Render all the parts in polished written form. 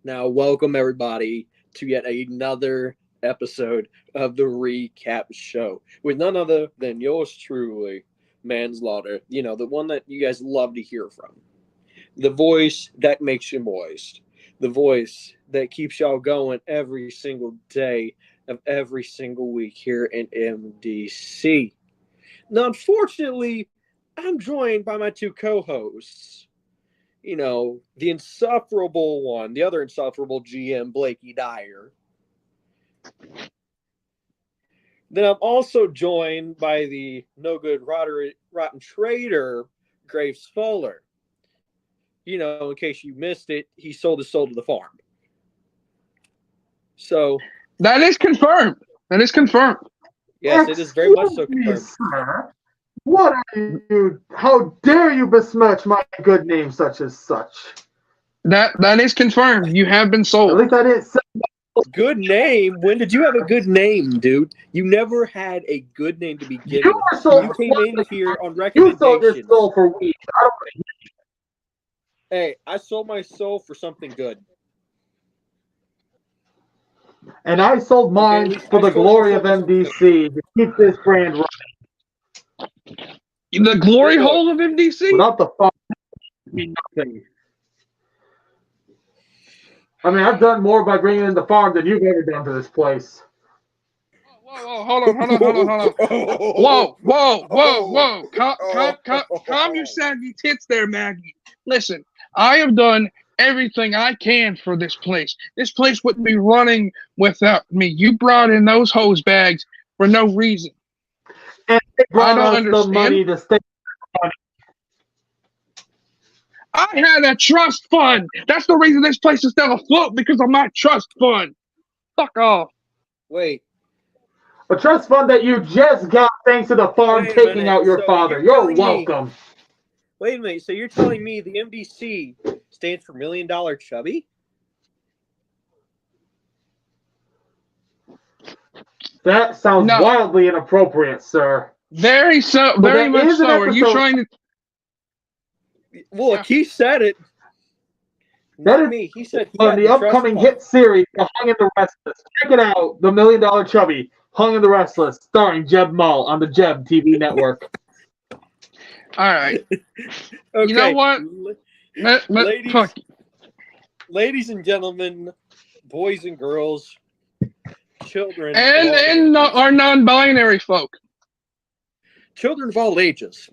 Now, welcome everybody to yet another episode of the Recap Show with none other than yours truly, Manslaughter. You know, the one that you guys love to hear from. The voice that makes you moist. The voice that keeps y'all going every single day of every single week here in MDC. Now, unfortunately, I'm joined by my two co hosts. The insufferable one, the other insufferable GM, Blakey Dyer. Then I'm also joined by the no good rotten trader, Graves Fuller. In case you missed it, he sold his soul to the farm. So that is confirmed. That is confirmed. Yes, it is very much so confirmed. Sir. What are you? How dare you besmirch my good name, such as such? That is confirmed. You have been At sold. least I didn't say Good name? When did you have a good name, dude? You never had a good name to begin you with. were sold. You came in here on You sold your recommendation. soul for weed. Hey, I sold my soul for something good. And I sold mine for the glory of MDC to keep this brand running. The glory hole of MDC? Without the farm, nothing. I mean, I've done more by bringing in the farm than you've ever done to this place. Whoa, hold on. Whoa. Calm your saggy tits there, Maggie. Listen, I have done everything I can for this place. This place wouldn't be running without me. You brought in those hose bags for no reason. And they brought I don't us understand. the money to stay. I had a trust fund. That's the reason this place is still afloat, because of my trust fund. Fuck off. Wait. A trust fund that you just got thanks to the farm taking out your father. You're welcome. Wait a minute. So you're telling me the MDC stands for $1 Million Chubby? That sounds wildly inappropriate, sir. Very much so. Are you trying to? Well, he said it. Not me. He said he on the upcoming hit series, Hung in the Restless. Check it out, The $1 Million Chubby, Hung in the Restless, starring Jeb Mull on the Jeb TV network. All right. Okay. You know what? Ladies and gentlemen, boys and girls, children, and our non-binary folk, children of all ages.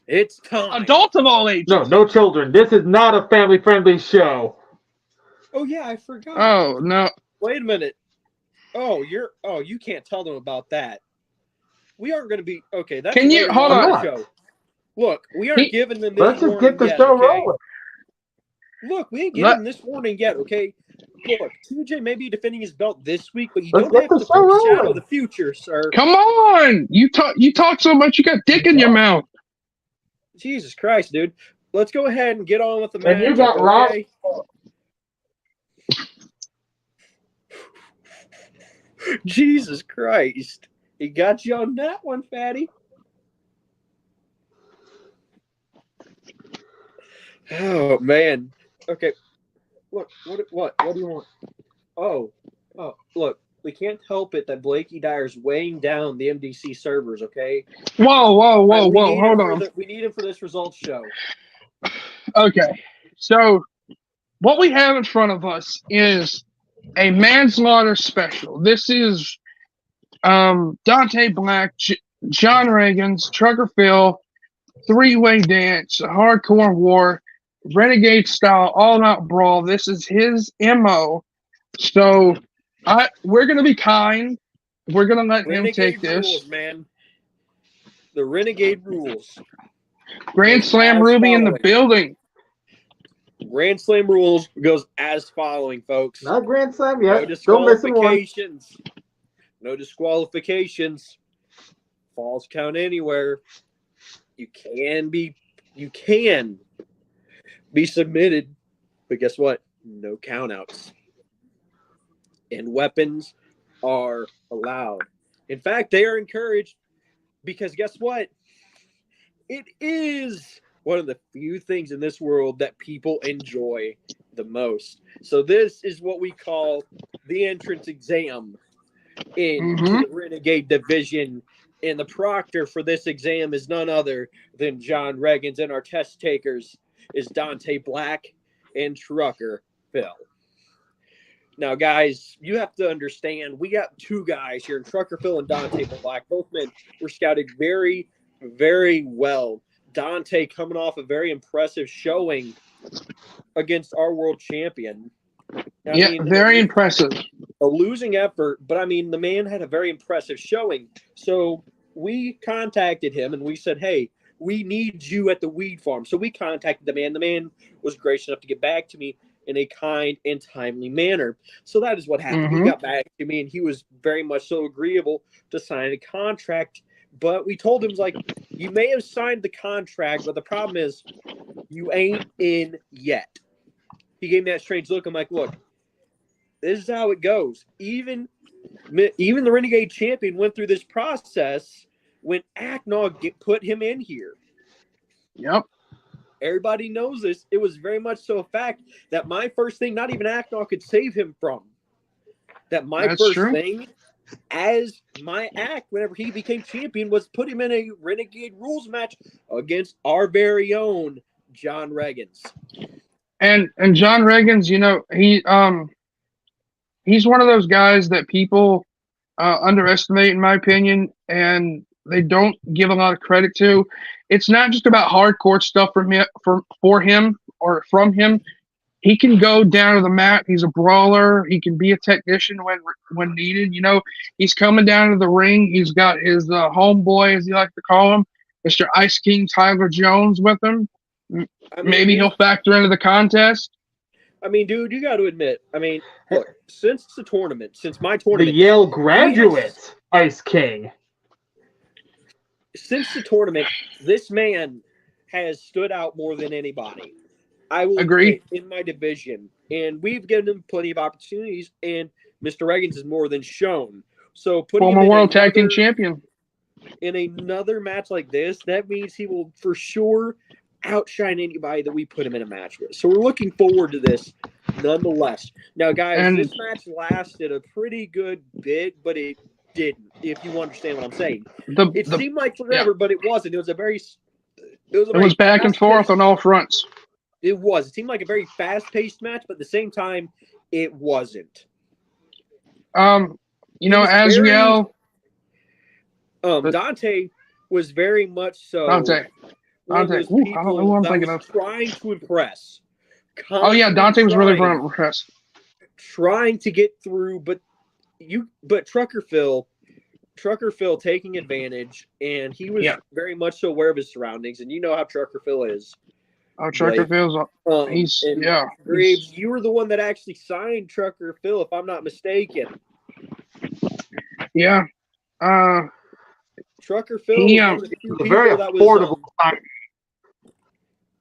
It's time. Adults of all ages. No children. This is not a family-friendly show. Oh yeah, I forgot. Oh no. Wait a minute. You can't tell them about that. We aren't going to be okay. That's Can you hold on? Show. Look, we aren't giving them this. Let's just get the show rolling. Look, we ain't giving them this warning yet. Okay. Look, TJ may be defending his belt this week, but you Let's don't have to foreshadow the future, sir. Come on, you talk so much, you got dick in your mouth. Jesus Christ, dude. Let's go ahead and get on with the match. And you got okay? Jesus Christ. He got you on that one, fatty. Oh, man. Okay. Look, what do you want? Oh, look. We can't help it that Blakey Dyer's weighing down the MDC servers, okay? Whoa, hold on. We need him for this results show. Okay, so what we have in front of us is a manslaughter special. This is Dante Black, John Reagan's Trucker Phil, three-way dance, hardcore war, renegade style, all-out brawl. This is his MO. So we're gonna be kind. We're gonna let him take this. Rules, man. The renegade rules. Grand Slam Ruby in the building. Grand Slam rules goes as following, folks. Not Grand Slam yet. No disqualifications. No disqualifications. Falls count anywhere. You can be submitted, but guess what? No countouts. And weapons are allowed. In fact, they are encouraged because guess what? It is one of the few things in this world that people enjoy the most. So this is what we call the entrance exam into Mm-hmm. the Renegade division. And the proctor for this exam is none other than John Reagans, and our test takers is Dante Black and Trucker Phil. Now, guys, you have to understand, we got two guys here, Trucker Phil and Dante Black. Both men were scouted very, very well. Dante coming off a very impressive showing against our world champion. I Yeah, mean, very impressive. a losing effort, but I mean, the man had a very impressive showing. So we contacted him and we said, hey, we need you at the weed farm. So we contacted the man. The man was gracious enough to get back to me in a kind and timely manner. So that is what happened. He Mm-hmm. got back to me and he was very much so agreeable to sign a contract. But we told him, like, you may have signed the contract, but the problem is you ain't in yet. He gave me that strange look. I'm like, look, this is how it goes. Even the Renegade champion went through this process when Acknog put him in here. Yep. Everybody knows this. It was very much so a fact that my first thing, not even Acknog could save him from. That my That's first true. thing as my act whenever he became champion was put him in a Renegade rules match against our very own John Reagans. And John Reagans, he's one of those guys that people underestimate, in my opinion, and they don't give a lot of credit to. It's not just about hardcore stuff for him or from him. He can go down to the mat. He's a brawler. He can be a technician when needed. He's coming down to the ring. He's got his homeboy, as he like to call him, Mr. Ice King Tyler Jones, with him. Maybe he'll factor into the contest. I mean, dude, you got to admit. I mean, look, since my tournament, the Yale graduate, Ice King. Since the tournament, this man has stood out more than anybody. I will agree in my division, and we've given him plenty of opportunities, and Mr. Reagans has more than shown. So putting former him in world tag team champion in another match like this, that means he will for sure outshine anybody that we put him in a match with. So we're looking forward to this nonetheless. Now, guys, this match lasted a pretty good bit, but it didn't, if you understand what I'm saying. It seemed like forever, but it wasn't. It was back and forth on all fronts. It was. It seemed like a very fast-paced match, but at the same time, it wasn't. Azriel. Dante was very much so. Dante. One of those people I don't know who I'm thinking of. Trying to impress. Oh yeah, Dante was really trying to impress. Trying to get through, but Trucker Phil taking advantage, and he was very much so aware of his surroundings, and you know how Trucker Phil is. Oh, Trucker Phil's Graves, you were the one that actually signed Trucker Phil, if I'm not mistaken. Yeah. Trucker Phil was a very affordable signing.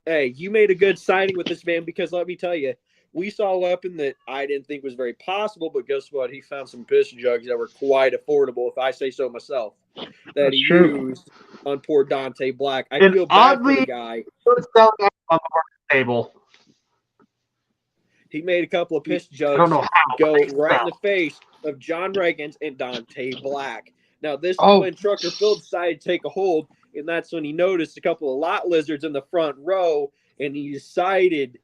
Hey, you made a good signing with this man, because let me tell you, we saw a weapon that I didn't think was very possible, but guess what? He found some piss jugs that were quite affordable, if I say so myself, that he used on poor Dante Black. I feel bad for the guy. Selling on the table. He made a couple of piss jugs go right in the face of John Reagans and Dante Black. Now, this is when Trucker Phil decided to take a hold, and that's when he noticed a couple of lot lizards in the front row, and he decided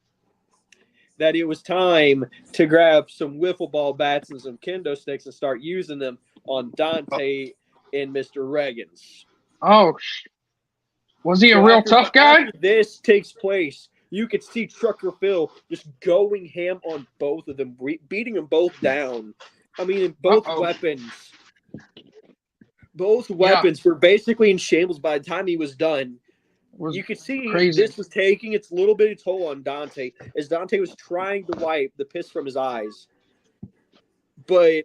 that it was time to grab some wiffle ball bats and some kendo sticks and start using them on Dante and Mr. Reagans. Oh, was he a real tough guy? After this takes place, you could see Trucker Phil just going ham on both of them, beating them both down. I mean, both weapons were basically in shambles by the time he was done. You could see this was taking its little bit of toll on Dante, as Dante was trying to wipe the piss from his eyes. But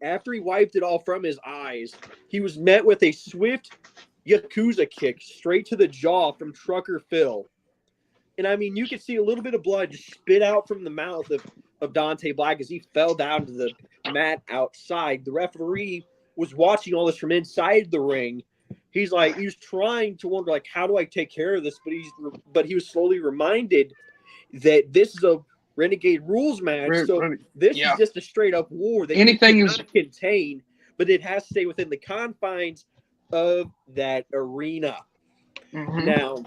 after he wiped it all from his eyes, he was met with a swift Yakuza kick straight to the jaw from Trucker Phil. And I mean, you could see a little bit of blood just spit out from the mouth of Dante Black as he fell down to the mat outside. The referee was watching all this from inside the ring, he's like, he was trying to wonder, like, how do I take care of this? But he was slowly reminded that this is a Renegade rules match, so this is just a straight up war that anything you is cannot contain, but it has to stay within the confines of that arena. Now,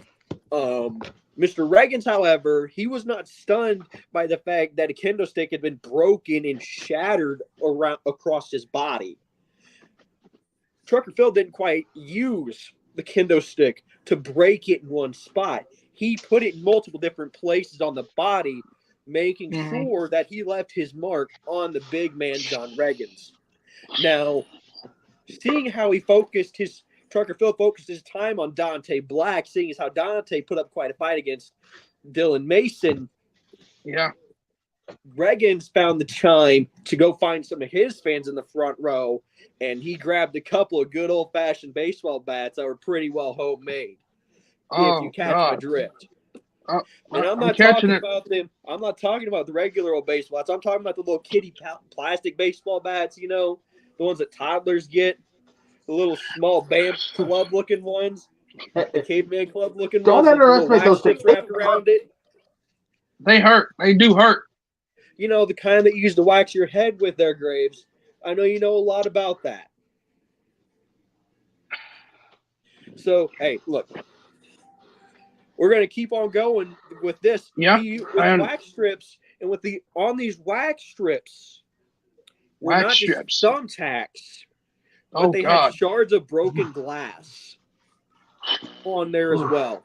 Mr. Reagans, however, he was not stunned by the fact that a kendo stick had been broken and shattered across his body. Trucker Phil didn't quite use the kendo stick to break it in one spot. He put it in multiple different places on the body, making sure that he left his mark on the big man, John Reagans. Now, seeing how Trucker Phil focused his time on Dante Black, seeing as how Dante put up quite a fight against Dylan Mason. Yeah. Reagans found the time to go find some of his fans in the front row, and he grabbed a couple of good old-fashioned baseball bats that were pretty well homemade. If you catch my drift. And I'm not talking about them. I'm not talking about the regular old baseball bats. I'm talking about the little kitty plastic baseball bats, you know, the ones that toddlers get, the little small BAM club-looking ones, the caveman club-looking ones. Don't underestimate those things wrapped around it. They hurt. They do hurt. You know, the kind that you use to wax your head with there, Graves. I know you know a lot about that. So, hey, look. We're going to keep on going with this. Yeah. With wax strips, and on these wax strips, were not just thumbtacks, but they had shards of broken glass on there as well.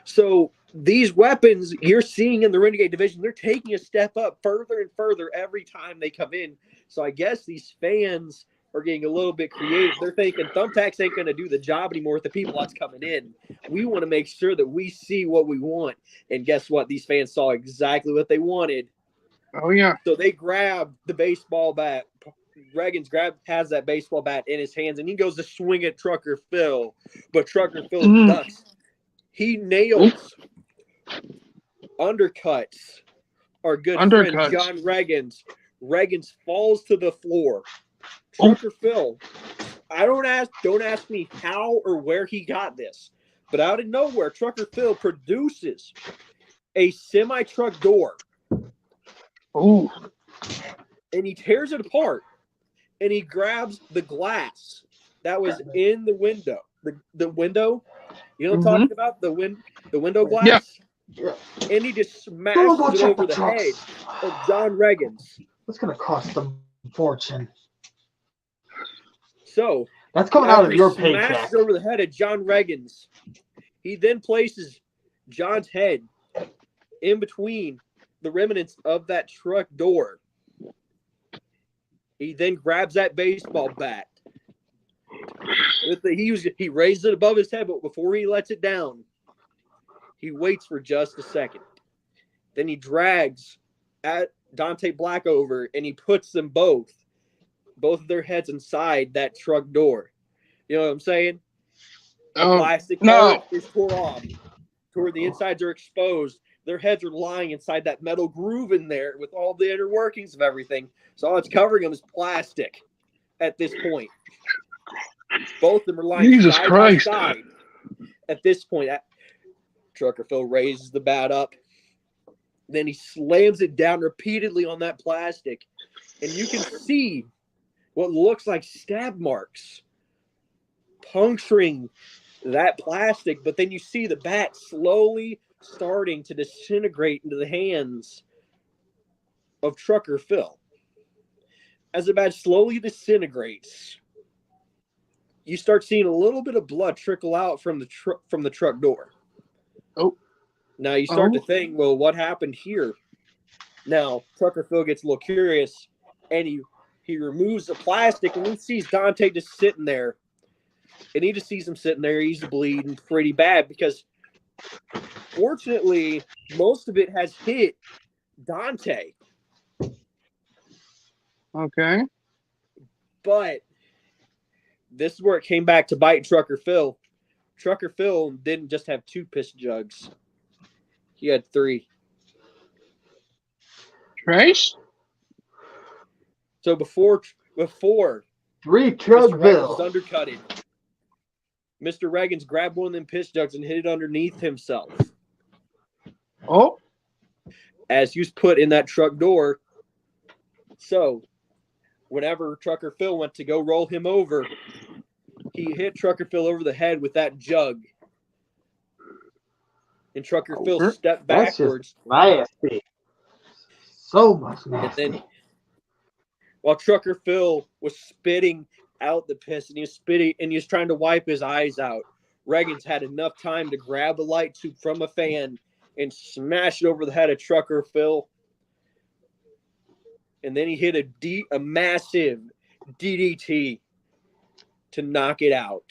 So these weapons you're seeing in the Renegade division, they're taking a step up further and further every time they come in. So I guess these fans are getting a little bit creative. They're thinking thumbtacks ain't going to do the job anymore with the people that's coming in. We want to make sure that we see what we want. And guess what? These fans saw exactly what they wanted. Oh, yeah. So they grabbed the baseball bat. Reagans has that baseball bat in his hands, and he goes to swing at Trucker Phil. But Trucker Phil ducks. He nails undercuts our good friend John Reagans. Reagans falls to the floor. Trucker Phil, don't ask me how or where he got this, but out of nowhere, Trucker Phil produces a semi-truck door. Oh. And he tears it apart, and he grabs the glass that was in the window. The window, you know what I'm talking about? The window glass? Yeah. And he just smashes it over the head of John Reagans. That's going to cost them a fortune. So that's coming out of your paycheck. Smashes over the head of John Reagans. He then places John's head in between the remnants of that truck door. He then grabs that baseball bat. He raises it above his head, but before he lets it down, he waits for just a second. Then he drags at Dante Black over, and he puts them both of their heads inside that truck door. You know what I'm saying? The plastic part is tore off. Toward the insides are exposed. Their heads are lying inside that metal groove in there with all the inner workings of everything. So all it's covering them is plastic at this point. Both of them are lying side by side at this point. Trucker Phil raises the bat up. Then he slams it down repeatedly on that plastic. And you can see what looks like stab marks puncturing that plastic, but then you see the bat slowly starting to disintegrate into the hands of Trucker Phil. As the bat slowly disintegrates, you start seeing a little bit of blood trickle out from the truck door. Oh. Now you start to think, well, what happened here? Now, Trucker Phil gets a little curious, and he removes the plastic, and he sees Dante just sitting there. And he just sees him sitting there. He's bleeding pretty bad because, fortunately, most of it has hit Dante. Okay. But this is where it came back to bite Trucker Phil. Trucker Phil didn't just have 2 piss jugs. He had 3. Trace? So before 3 chug Mr. Reagans Bill was undercutted, Mr. Reagans grabbed one of them piss jugs and hid it underneath himself. Oh. As he was put in that truck door. So, whenever Trucker Phil went to go roll him over, he hit Trucker Phil over the head with that jug. And Trucker Phil stepped backwards. That's just nasty. So much nasty. And then, while Trucker Phil was spitting out the piss and he was trying to wipe his eyes out, Reagans had enough time to grab a light tube from a fan and smash it over the head of Trucker Phil. And then he hit a massive DDT to knock it out.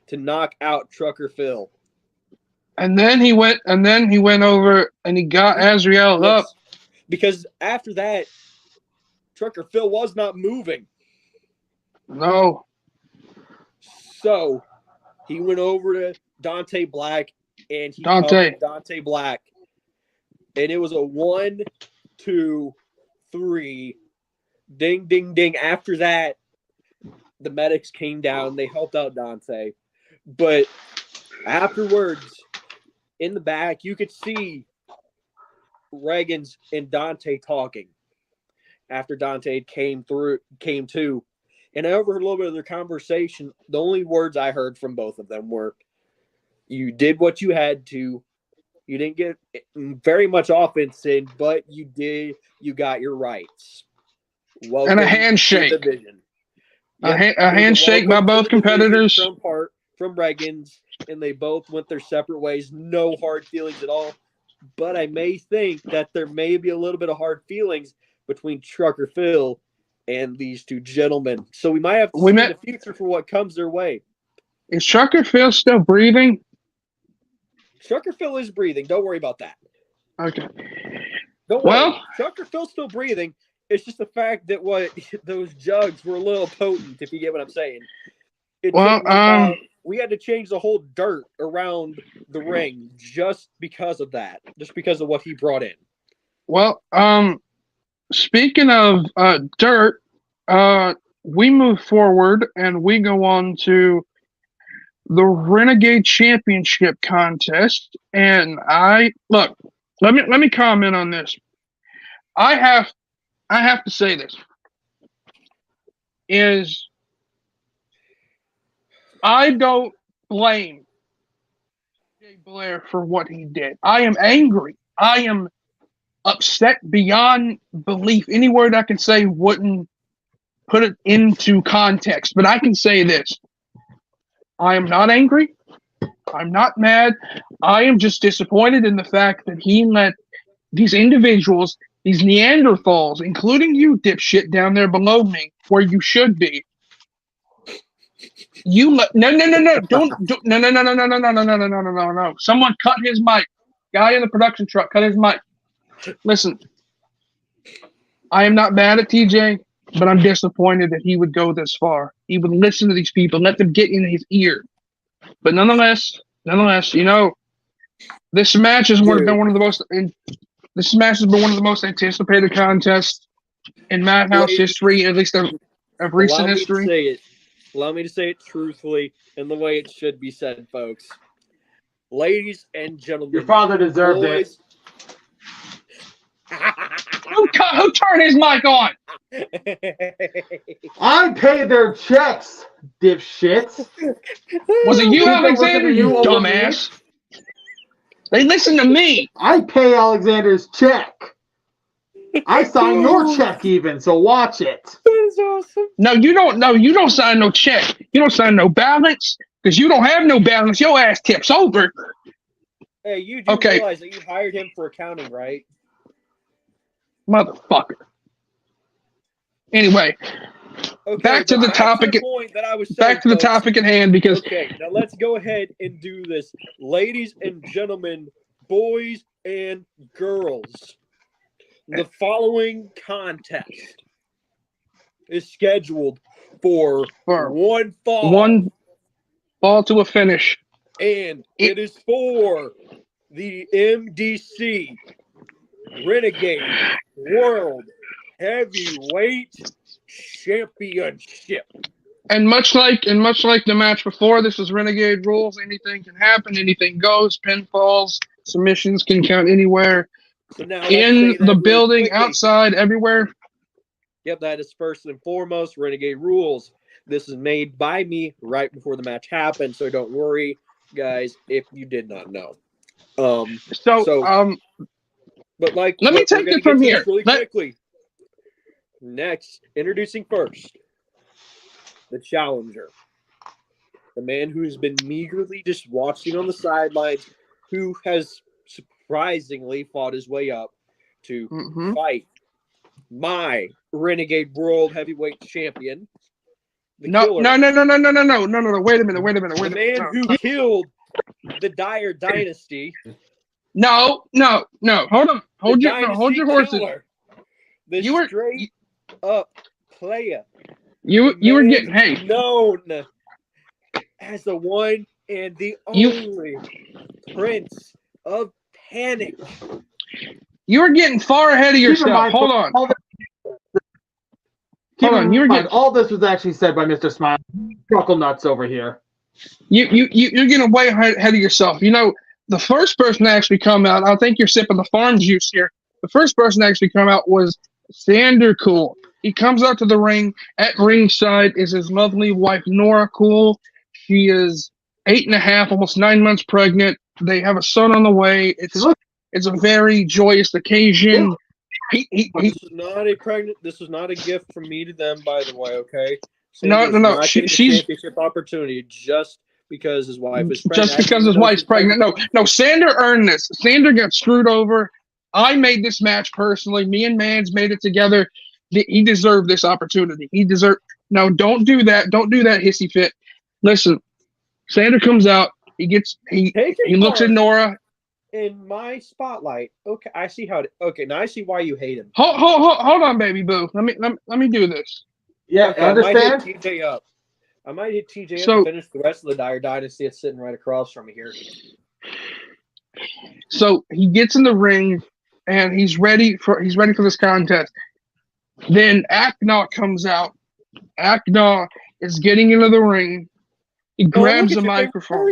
To knock out Trucker Phil. And then he went over and he got Azrael up. Because after that, Trucker Phil was not moving. No. So he went over to Dante Black and he covered Dante Black. And it was a 1, 2, 3. Ding, ding, ding. After that, the medics came down. They helped out Dante. But afterwards, in the back, you could see Reagans and Dante talking after Dante came to. And I overheard a little bit of their conversation. The only words I heard from both of them were, you did what you had to. You didn't get very much offense in, but you got your rights. Welcome and a handshake. To the division. A handshake by both competitors. From Reagans, and they both went their separate ways. No hard feelings at all. But I may think that there may be a little bit of hard feelings between Trucker Phil and these two gentlemen. So we might have to see in the future for what comes their way. Is Trucker Phil still breathing? Trucker Phil is breathing. Don't worry about that. Okay. Don't worry. Trucker Phil's still breathing. It's just the fact that those jugs were a little potent, if you get what I'm saying. We had to change the whole dirt around the ring just because of that. Just because of what he brought in. Well, speaking of dirt, we move forward and we go on to the Renegade Championship contest. And let me comment on this. I have to say this. I don't blame Jay Blair for what he did. I am angry. I am upset beyond belief. Any word I can say wouldn't put it into context. But I can say this. I am not angry. I'm not mad. I am just disappointed in the fact that he let these individuals, these Neanderthals, including you, dipshit, down there below me, where you should be. No. Someone cut his mic. Guy in the production truck, cut his mic. Listen, I am not mad at TJ, but I'm disappointed that he would go this far. He would listen to these people, let them get in his ear. But nonetheless, this match has been one of the most. This match has been one of the most anticipated contests in Madhouse history, at least of recent history. Allow me to say it truthfully and the way it should be said, folks. Ladies and gentlemen. Your father deserved it. Who turned his mic on? I pay their checks, dipshits. Was it you, Alexander? You dumbass. They listen to me. I pay Alexander's check. I sign your check even, so watch it. That is awesome. No, you don't. No, you don't sign no check. You don't sign no balance because you don't have no balance. Your ass tips over. Hey, you do realize that you hired him for accounting, right? Motherfucker. Anyway, back to the topic. Back to the topic at hand because. Okay, now let's go ahead and do this, ladies and gentlemen, boys and girls. The following contest is scheduled for one fall to a finish. And it is for the MDC Renegade World Heavyweight Championship. And much like the match before, this is Renegade rules. Anything can happen. Anything goes. Pinfalls, submissions can count anywhere. So now let's In say the that really building, quickly. outside, everywhere. Yep, that is first and foremost Renegade rules. This is made by me right before the match happened, so don't worry, guys, if you did not know. But like, let me take it from here. Really quickly. Next, introducing first the challenger, the man who's been meagerly just watching on the sidelines, who has surprisingly fought his way up to fight my Renegade World Heavyweight Champion. No. Wait a minute. The man who killed the Dyer Dynasty. No. Hold on. Hold your horses. The straight up player. You were getting known as the one and the only Prince of Panic. You were getting far ahead of yourself. Hold on. All this was actually said by Mr. Smile. Truckle nuts over here. You're getting way ahead of yourself. You know, the first person to actually come out, I think you're sipping the farm juice here. The first person to actually come out was Sander Cool. He comes out to the ring. At ringside is his lovely wife, Nora Cool. She is 8.5, almost 9 months pregnant. They have a son on the way. It's a very joyous occasion. This is not a pregnant. This is not a gift from me to them, by the way. Okay. No. She's championship opportunity just because his wife is pregnant. Just because his wife's pregnant. No. Sander earned this. Sander got screwed over. I made this match personally. Me and Mans made it together. He deserved this opportunity. No, don't do that. Don't do that hissy fit. Listen, Sander comes out. He looks at Nora. In my spotlight. Okay, I see how. Now I see why you hate him. Hold on, baby boo. Let me do this. Yeah, okay, I understand. I might hit TJ up and finish the rest of the Dyer Dynasty. It's sitting right across from me here. So he gets in the ring, and he's ready for this contest. Then Akna comes out. Akna is getting into the ring. He grabs the microphone.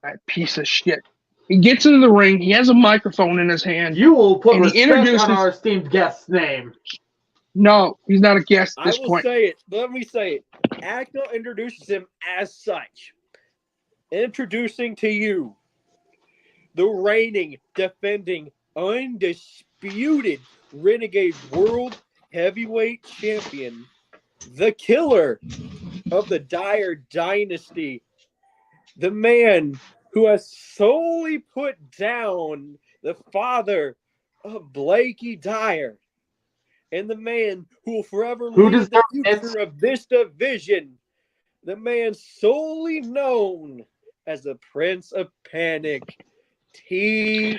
That piece of shit. He gets into the ring. He has a microphone in his hand. You will put respect on our esteemed guest's name. No, he's not a guest at this point. Let me say it. Akna introduces him as such. Introducing to you the reigning, defending, undisputed Renegade World Heavyweight Champion, the killer of the Dyer Dynasty, the man who has solely put down the father of Blakey Dyer, and the man who will forever lead the future of this division, the man solely known as the Prince of Panic, T.J.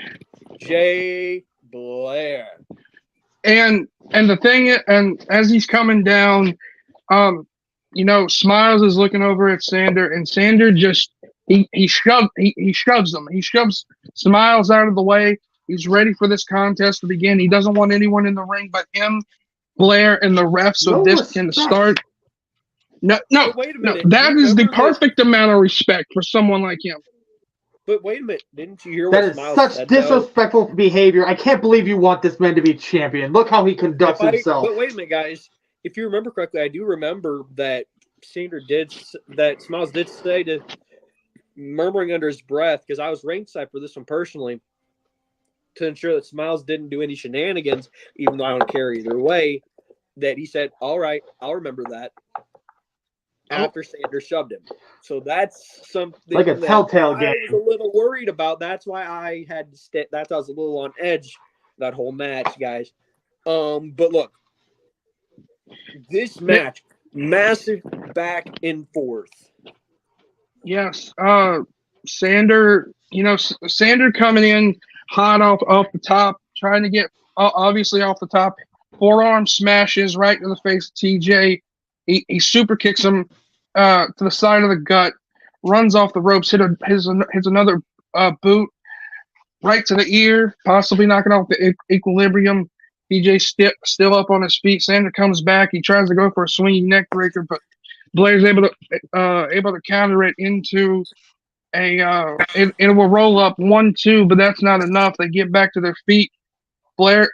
Blair. And the thing, and as he's coming down, Smiles is looking over at Sander, and Sander just he shoves him. He shoves Smiles out of the way. He's ready for this contest to begin. He doesn't want anyone in the ring but him, Blair, and the refs, so this can start. No. Wait a minute. That is the perfect amount of respect for someone like him. But wait a minute, didn't you hear what Smiles said? That is such disrespectful behavior. I can't believe you want this man to be champion. Look how he conducts himself. But wait a minute, guys. If you remember correctly, I do remember that Smiles did say to, murmuring under his breath, because I was ringside for this one personally, to ensure that Smiles didn't do any shenanigans, even though I don't care either way, that he said, all right, I'll remember that, after Sander shoved him. So that's something like a telltale game. I was a little worried about. That's why I had to that's why I was a little on edge that whole match, guys. But look, this match, massive back and forth. Yes. Sander coming in hot off the top, trying to get obviously off the top. Forearm smashes right to the face of TJ. He super kicks him to the side of the gut, runs off the ropes, hits another boot right to the ear, possibly knocking off the equilibrium. TJ's still up on his feet. Sander comes back. He tries to go for a swinging neck breaker, but Blair's able to counter it into it will roll up 1-2, but that's not enough. They get back to their feet. Blair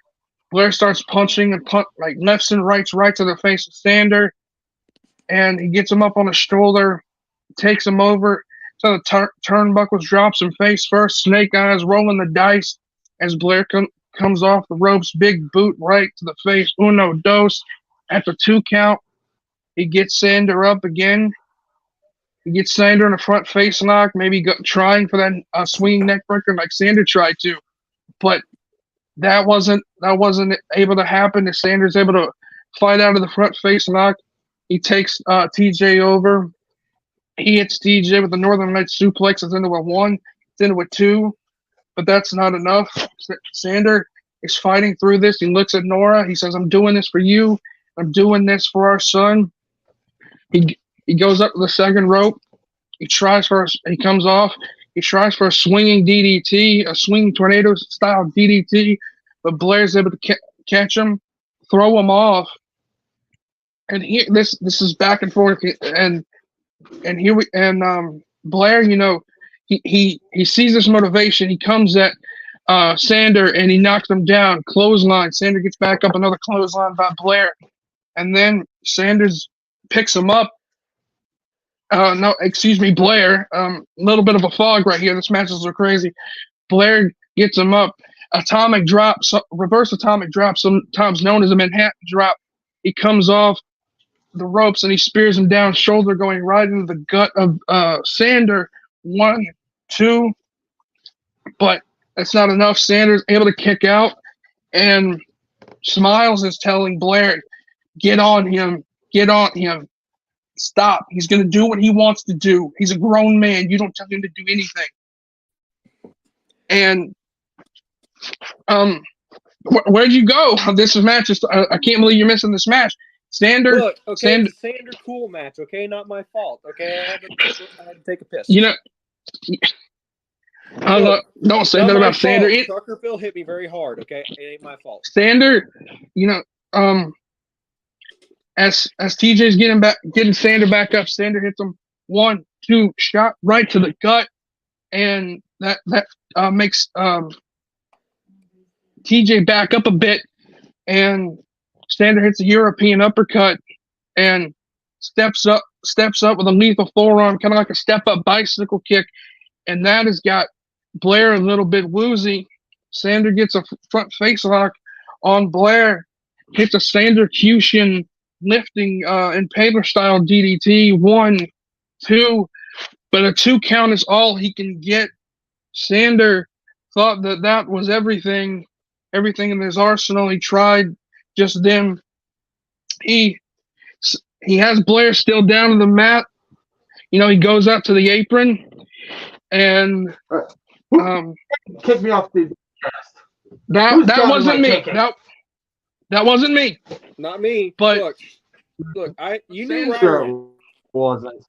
starts punching and like lefts and rights right to the face of Sander, and he gets him up on his shoulder, takes him over to the turnbuckles, drops him face first. Snake Eyes rolling the dice as Blair comes off the ropes. Big boot right to the face. Uno dos. At the 2 count, he gets Sander up again. He gets Sander in a front face lock, maybe trying for that swinging neck breaker like Sander tried to, but that wasn't able to happen. If Sander's able to fight out of the front face lock, he takes TJ over. He hits TJ with the Northern Lights suplex. It's into a 1. It's into a 2, but that's not enough. Sander is fighting through this. He looks at Nora. He says, "I'm doing this for you. I'm doing this for our son." He goes up to the second rope. He comes off. He tries for a swinging DDT, a swinging tornado style DDT, but Blair's able to catch him, throw him off. And this is back and forth, and Blair, he sees this motivation. He comes at Sander and he knocks him down. Clothesline. Sander gets back up, another clothesline by Blair, and then Sanders picks him up. Blair. A little bit of a fog right here. This match is so crazy. Blair gets him up. Atomic drop, reverse atomic drop, sometimes known as a Manhattan drop. He comes off the ropes and he spears him down, shoulder going right into the gut of Sander. 1, 2, but that's not enough. Sander's able to kick out, and Smiles is telling Blair, "Get on him, get on him. Stop. He's going to do what he wants to do. He's a grown man. You don't tell him to do anything." And where'd you go? This match is. I can't believe you're missing this match. Sander. Look, okay, Sander cool match. Okay, not my fault. Okay, I had to take a piss. Don't say that about Sander. Trucker Phil hit me very hard. Okay, it ain't my fault. Sander, as TJ's getting Sander back up, Sander hits him 1, 2 shot right to the gut, and that makes TJ back up a bit, and Sander hits a European uppercut and steps up with a lethal forearm, kind of like a step up bicycle kick, and that has got Blair a little bit woozy. Sander gets a front face lock on Blair, hits a Sander Cushion lifting impaler style DDT. 1, 2, but a 2 count is all he can get. Sander thought that was everything in his arsenal. He tried just then. He has Blair still down on the mat. He goes out to the apron and kick me off the that wasn't me. That wasn't me. Not me. But look, you knew Sander wasn't.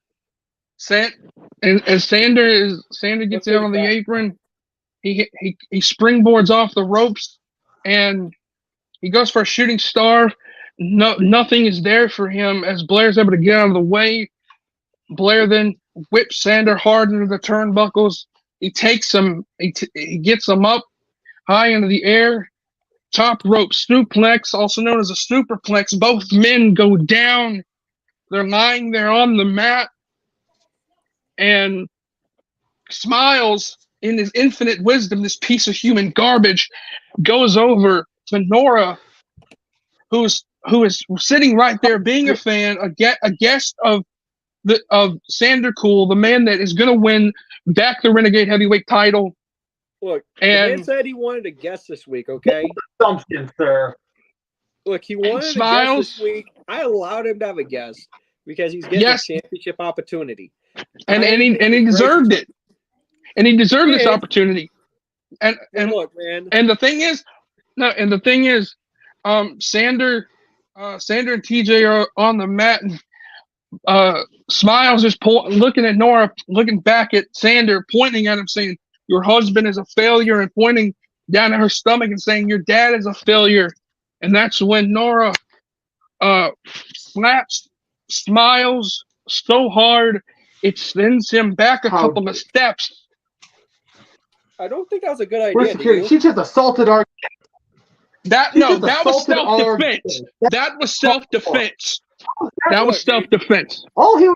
As Sander gets out on the apron, he springboards off the ropes and he goes for a shooting star. Nothing is there for him as Blair's able to get out of the way. Blair then whips Sander hard into the turnbuckles. He takes him. He gets him up high into the air. Top rope suplex, also known as a superplex. Both men go down. They're lying there on the mat. And Smiles, in his infinite wisdom, this piece of human garbage, goes over to Nora, who is sitting right there being a fan, a guest of Sander Cool, the man that is going to win back the Renegade Heavyweight title. Look, the man said he wanted a guest this week, okay? Assumption, sir. Look, he wanted a guest this week. I allowed him to have a guest because he's getting a championship opportunity. And he deserved it. And he deserved this opportunity. And look, man. And the thing is, Sander and TJ are on the mat, and Smiles is looking at Nora, looking back at Sander, pointing at him, saying, "Your husband is a failure," and pointing down at her stomach and saying, "Your dad is a failure." And that's when Nora slaps Smiles so hard it sends him back a couple of steps. I don't think that was a good idea. Where's security? She just assaulted our. That was self-defense. That was self-defense. That was self-defense. All he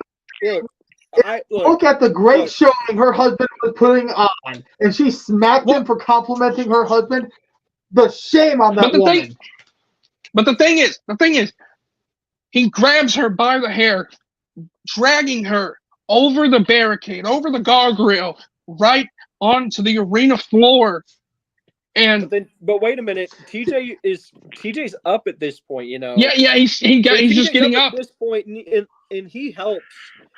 look at the great showing her husband was putting on, and she smacked him for complimenting her husband. The shame on that woman. But the thing is, he grabs her by the hair, dragging her over the barricade, over the guardrail, right onto the arena floor. And but wait a minute, TJ's up at this point, you know. Yeah, he's just getting up at this point, and he helps,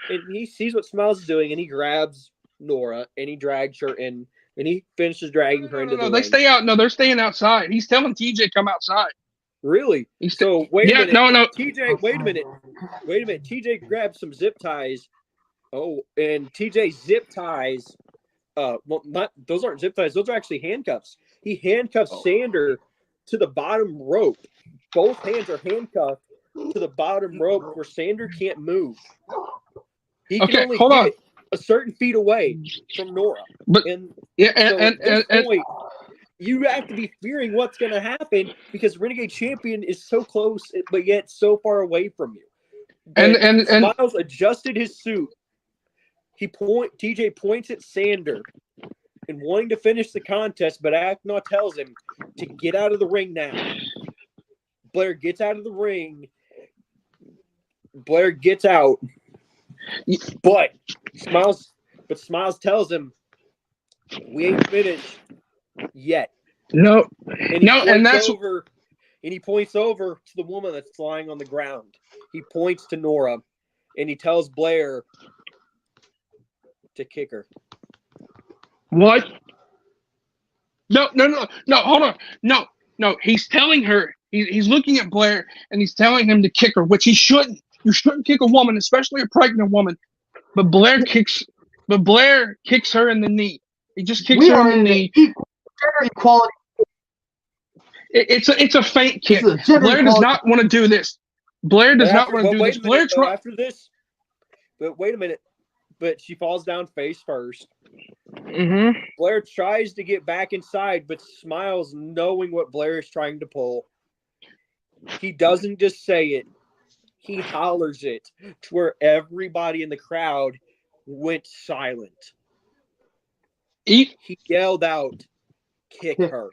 and he sees what Smiles is doing, and he grabs Nora and he drags her in, and he finishes dragging her into the ring. They stay out. No, they're staying outside. He's telling TJ come outside. Really? Wait a minute. No. TJ, wait a minute. TJ grabs some zip ties. Oh, and TJ zip ties. Those aren't zip ties. Those are actually handcuffs. He handcuffs Sander to the bottom rope. Both hands are handcuffed to the bottom rope where Sander can't move. He can only get a certain feet away from Nora. But at this point, you have to be fearing what's going to happen because Renegade Champion is so close, but yet so far away from you. And Smiles adjusted his suit. TJ points at Sander and wanting to finish the contest, but Acknaw tells him to get out of the ring now. Blair gets out of the ring. Blair gets out, but Smiles tells him, "We ain't finished yet." No, and he points over to the woman that's lying on the ground. He points to Nora, and he tells Blair to kick her. What? No, hold on. No, he's telling her, he's looking at Blair, and he's telling him to kick her, which he shouldn't. You shouldn't kick a woman, especially a pregnant woman. But Blair kicks her in the knee. He just kicks her in the knee. Equality. It's a feint kick. Blair does not want to do this. Blair does not want to do this. Blair after this. But wait a minute. But she falls down face first. Mm-hmm. Blair tries to get back inside, but Smiles, knowing what Blair is trying to pull. He doesn't just say it. He hollers it to where everybody in the crowd went silent. He yelled out, "Kick her."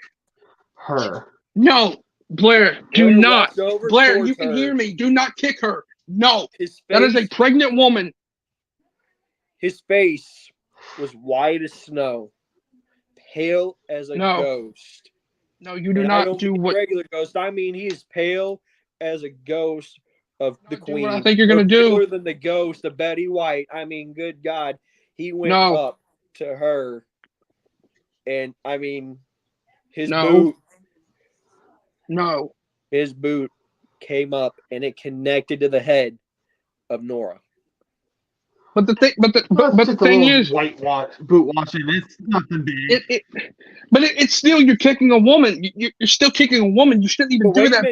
No, Blair, do not. Blair, you can hear me. Do not kick her. No, that is a pregnant woman. His face was white as snow, pale as a ghost. No, you do not do what regular ghost. I mean, he is pale as a ghost of the Queen. What I think you're gonna do. Paler than the ghost of Betty White. I mean, good God, he went up to her, and I mean, his boot came up and it connected to the head of Nora. But the thing is, boot washing. It's nothing big. It's still, you're kicking a woman. You're still kicking a woman. You shouldn't even do that.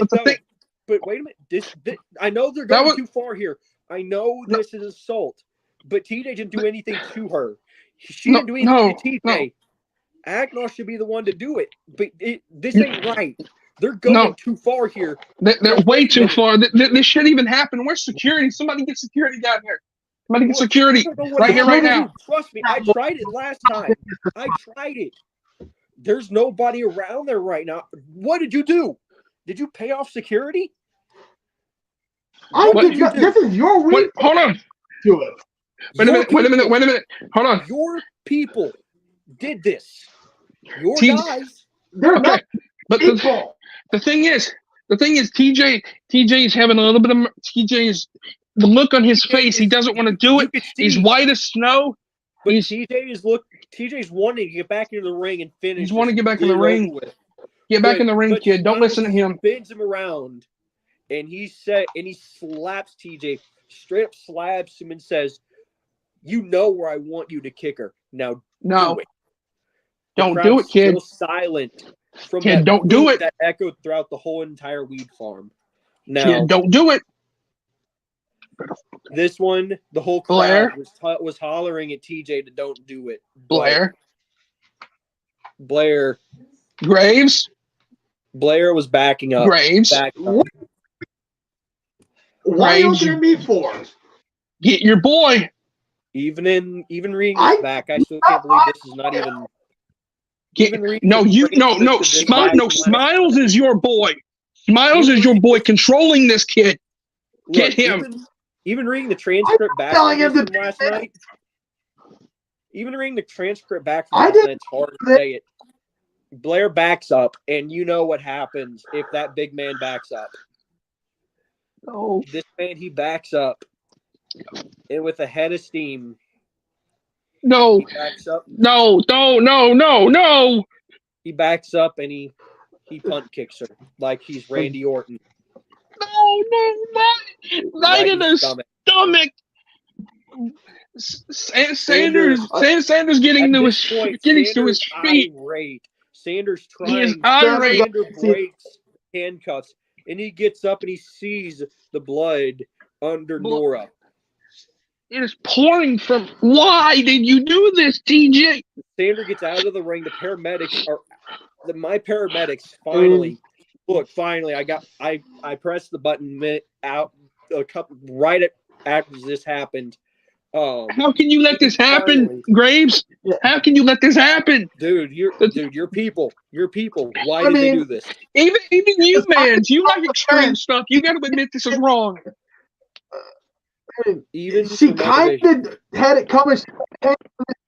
But wait a minute. This I know they're going too far here. I know this is assault, but TJ didn't do anything to her. She didn't do anything to TJ. Acknaw should be the one to do it, but this ain't right. They're going too far here. They're way too far. This shouldn't even happen. Where's security? Somebody get security down here. Somebody get security right here, right now. Trust me, I tried it last time. I tried it. There's nobody around there right now. What did you do? Did you pay off security? This is your week. Hold on. Do it. Wait a minute. Hold on. Your people did this. Your guys. They're not but people. The thing is, TJ is having a little bit of the look on his face. He doesn't want to do it. He's white as snow. But TJ's wanting to get back into the ring and finish. He's wanting to get back in the ring. Get back in the ring, kid. Don't listen to him. Spins him around, and he slaps TJ, straight up slaps him and says, "You know where I want you to kick her. Now do it." Don't do it, kid. Still silent. from Kid, that don't do it. that echoed throughout the whole entire weed farm. Now, Kid, don't do it. this one, the whole Blair. crowd was hollering at TJ to don't do it. Blair. Blair Graves. Blair was backing up. Graves. What are you looking at me for? Get your boy. Even reading this back, I still can't believe this is not even. Smiles is your boy. Smiles is your boy controlling this kid. Get him. Even reading the transcript back from last night. Even reading the transcript back from last night, it's hard to say it. Blair backs up, and you know what happens if that big man backs up. Oh. This man, he backs up, and with a head of steam. No. He backs up. No. He backs up, and he punt kicks her like he's Randy Orton. No, right in the stomach. Sanders getting to his feet. Irate. Sanders trying. He is irate. Sander breaks handcuffs, and he gets up and he sees the blood under Nora. It is pouring from. Why did you do this, TJ? Sander gets out of the ring. My paramedics finally. Look, finally, I pressed the button out a couple right after this happened. How can you let this happen, Graves? How can you let this happen, dude? Your people. Why did they do this? Even you, man. You like extreme stuff. You got to admit this is wrong. Even she kind of had it coming.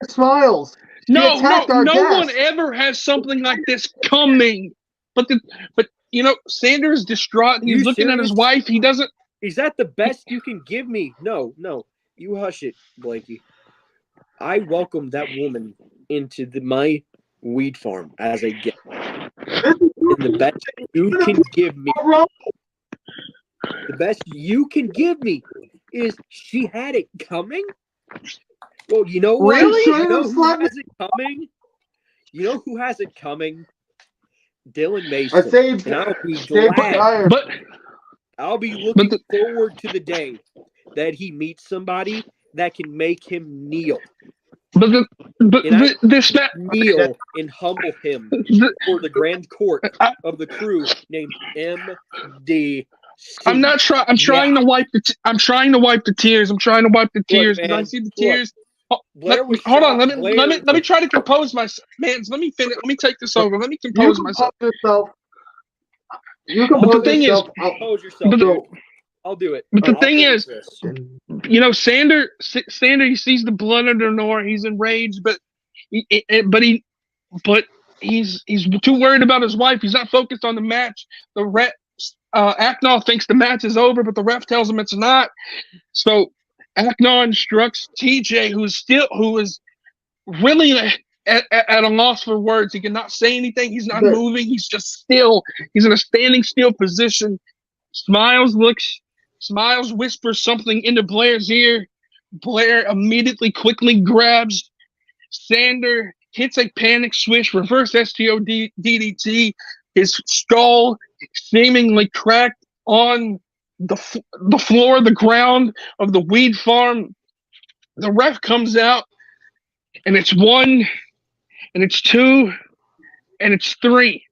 Smiles. No one ever has something like this coming. But you know, Sanders is distraught. He's looking at his wife. He doesn't. Is that the best you can give me? No. You hush it, Blakey. I welcome that woman into my weed farm as a gift. And the best you can give me. The best you can give me is she had it coming. Well, you know what? Really? You know who has it coming? You know who has it coming? Dylan Mason. And I'll be glad. But I'll be looking forward to the day that he meets somebody that can make him kneel. Kneel and humble him for the grand court of the crew named MD. I'm trying to wipe the tears. I'm trying to wipe the tears. Look, I see the tears. Hold on. Let me try to compose myself. Man, let me finish. Let me take this over. Let me compose myself. You compose yourself. Compose yourself. I'll do it. But the thing is, you know, Sander, he sees the blood under Nora. He's enraged, but he's too worried about his wife. He's not focused on the match. The ref, Aknol thinks the match is over, but the ref tells him it's not. So Aknol instructs TJ, who is really at a loss for words. He cannot say anything. He's not moving. He's just still. He's in a standing still position. Smiles whispers something into Blair's ear. Blair immediately quickly grabs Sander, hits a panic switch, reverse STO DDT. His skull seemingly cracked on the floor, the ground of the weed farm. The ref comes out, and it's 1, and it's 2, and it's 3.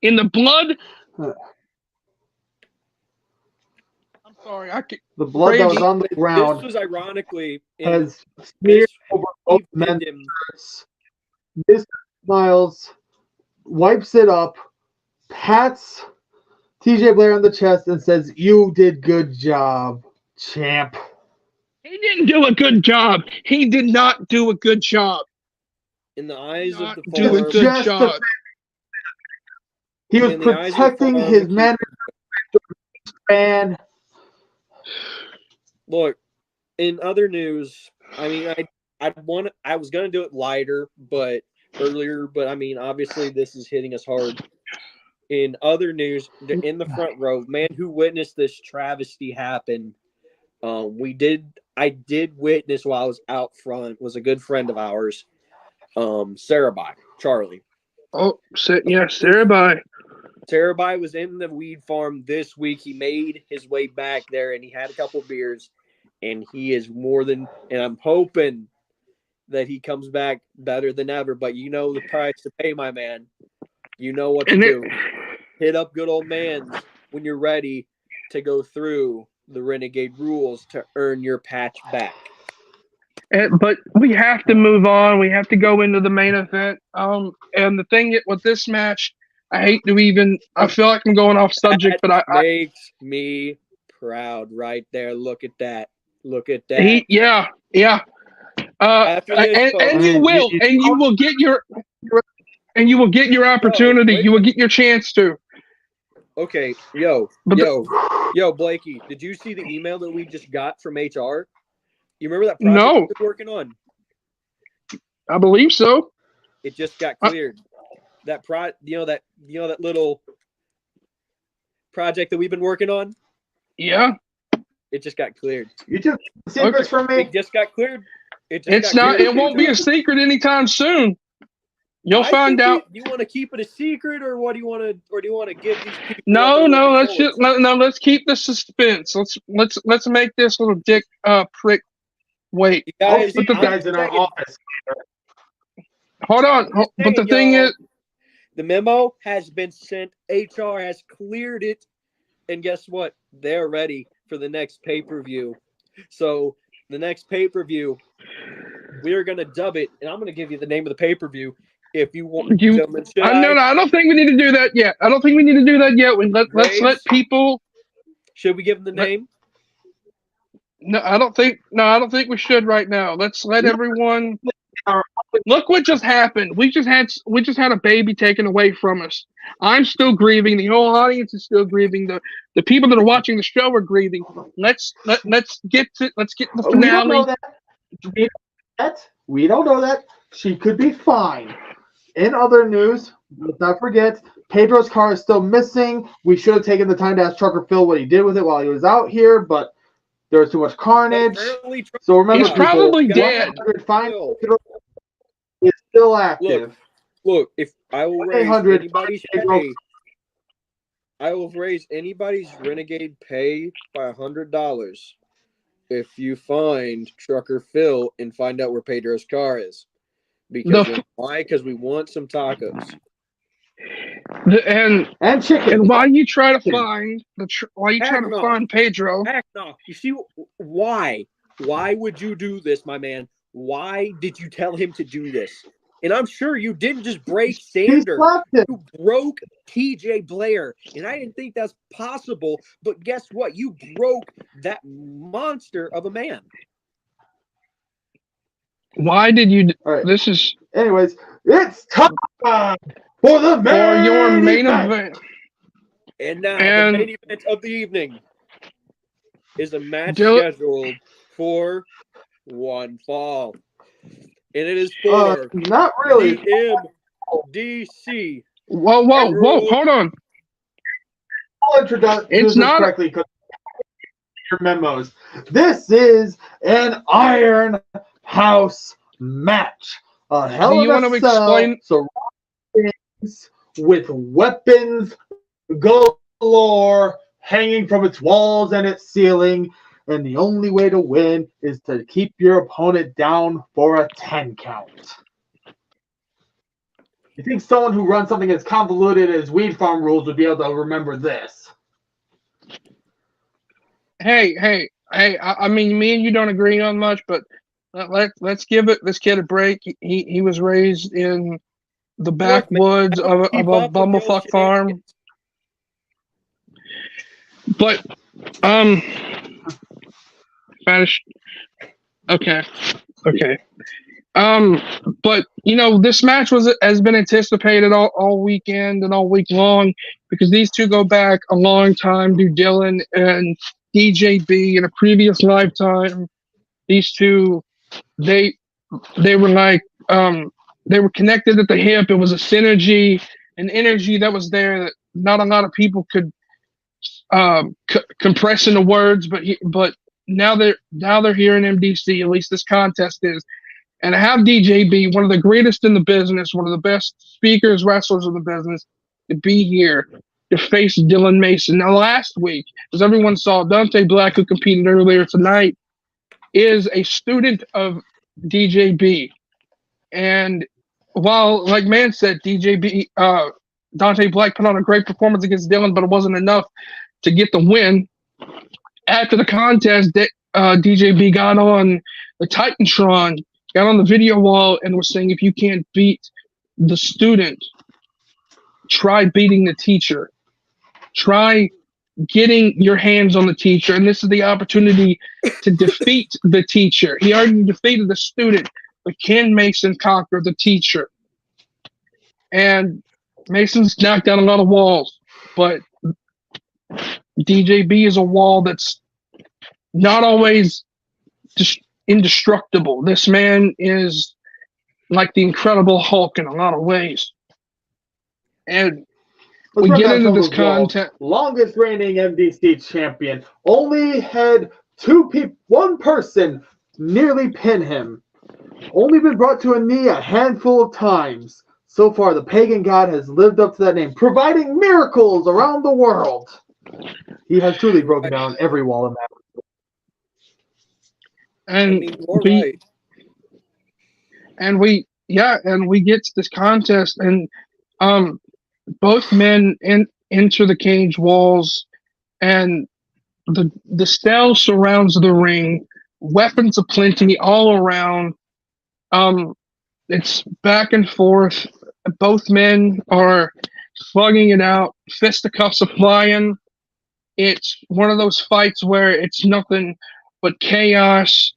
In the blood. I'm sorry, the blood that was on the ground. This was ironically has smeared over both men's shirts. Mr. Smiles wipes it up, pats TJ Blair on the chest, and says, "You did good job, champ." He didn't do a good job. He did not do a good job. In the eyes of the do a good job. He was protecting his man. Look, in other news, I mean, I was gonna do it lighter, but I mean, obviously this is hitting us hard. In other news, in the front row, man who witnessed this travesty happen, I did witness while I was out front, was a good friend of ours, Sarah Charlie. Oh, Sarabai. Terabai was in the weed farm this week. He made his way back there, and he had a couple beers, and he is more than. And I'm hoping that he comes back better than ever. But you know the price to pay, my man. You know what to do. Hit up good old man's when you're ready to go through the Renegade rules to earn your patch back. But we have to move on. We have to go into the main event. And the thing with this match, I hate to even. I feel like I'm going off subject, but I makes me proud right there. Look at that. Look at that. Yeah. After this, and you will get your opportunity. You will get your chance to. Okay, yo, Blakey, did you see the email that we just got from HR? You remember that project we're working on? I believe so. It just got cleared. That little project that we've been working on? Yeah. It just got cleared. You took secrets from me? It just got cleared. It won't be a secret anytime soon. You'll find out. You want to keep it a secret, or what do you want to? Or do you want to give these people? No. Let's keep the suspense. Let's make this little dick prick wait. Guys in our office. Hold on. But the thing is, the memo has been sent. HR has cleared it, and guess what? They're ready for the next pay-per-view. So the next pay-per-view, we're gonna dub it, and I'm gonna give you the name of the pay-per-view. If you want, gentlemen, no, I don't think we need to do that yet. Let's let people. Should we give them the name? No, I don't think we should right now. Let's let everyone. Look what just happened. We just had a baby taken away from us. I'm still grieving. The whole audience is still grieving. The people that are watching the show are grieving. Let's get the finale. We don't know that. She could be fine. In other news, let's not forget, Pedro's car is still missing. We should have taken the time to ask Trucker Phil what he did with it while he was out here, but there was too much carnage. So remember, he's probably dead. Is still active. Look, if I will raise anybody's pay, I will raise anybody's Renegade pay by $100 if you find Trucker Phil and find out where Pedro's car is. Why? Because we want some tacos. And chicken. And while you try to find find Pedro, heck no. You see why? Why would you do this, my man? Why did you tell him to do this? And I'm sure you didn't just break standard. You broke TJ Blair. And I didn't think that's possible. But guess what? You broke that monster of a man. Why did you? Right. This is. Anyways, it's time for the main event. And now the main event of the evening is a match scheduled for one fall. And it is for not really the MDC. Whoa, hold on. I'll introduce this correctly because your memos. This is an Iron House match. A hell of a cell surroundings with weapons galore hanging from its walls and its ceiling. And the only way to win is to keep your opponent down for a 10 count. You think someone who runs something as convoluted as Weed Farm rules would be able to remember this? Hey! I mean, me and you don't agree on much, but let's give this kid a break. He was raised in the backwoods of a bumblefuck farm. But Spanish. Okay. But this match has been anticipated all weekend and all week long because these two go back a long time. Do Dylan and DJB in a previous lifetime. These two, they were like they were connected at the hip. It was a synergy, an energy that was there that not a lot of people could compress into words. But now they're here in MDC. At least this contest is, and have DJB, one of the greatest in the business, one of the best speakers, wrestlers in the business, to be here to face Dylan Mason. Now, last week, as everyone saw, Dante Black, who competed earlier tonight, is a student of DJB. And while, like Man said, Dante Black put on a great performance against Dylan, but it wasn't enough to get the win. After the contest, DJB got on the Titantron, got on the video wall, and was saying, if you can't beat the student, try beating the teacher. Try getting your hands on the teacher, and this is the opportunity to defeat the teacher. He already defeated the student, but can Mason conquer the teacher? And Mason's knocked down a lot of walls, but DJB is a wall that's not always indestructible. This man is like the Incredible Hulk in a lot of ways. And we get into this content. Longest reigning MDC champion only had one person nearly pin him. Only been brought to a knee a handful of times. So far, the pagan god has lived up to that name, providing miracles around the world. He has truly broken down every wall in that. And we get to this contest, and both men enter the cage walls, and the cell surrounds the ring. Weapons aplenty all around. It's back and forth. Both men are slugging it out. Fisticuffs are flying. It's one of those fights where it's nothing but chaos.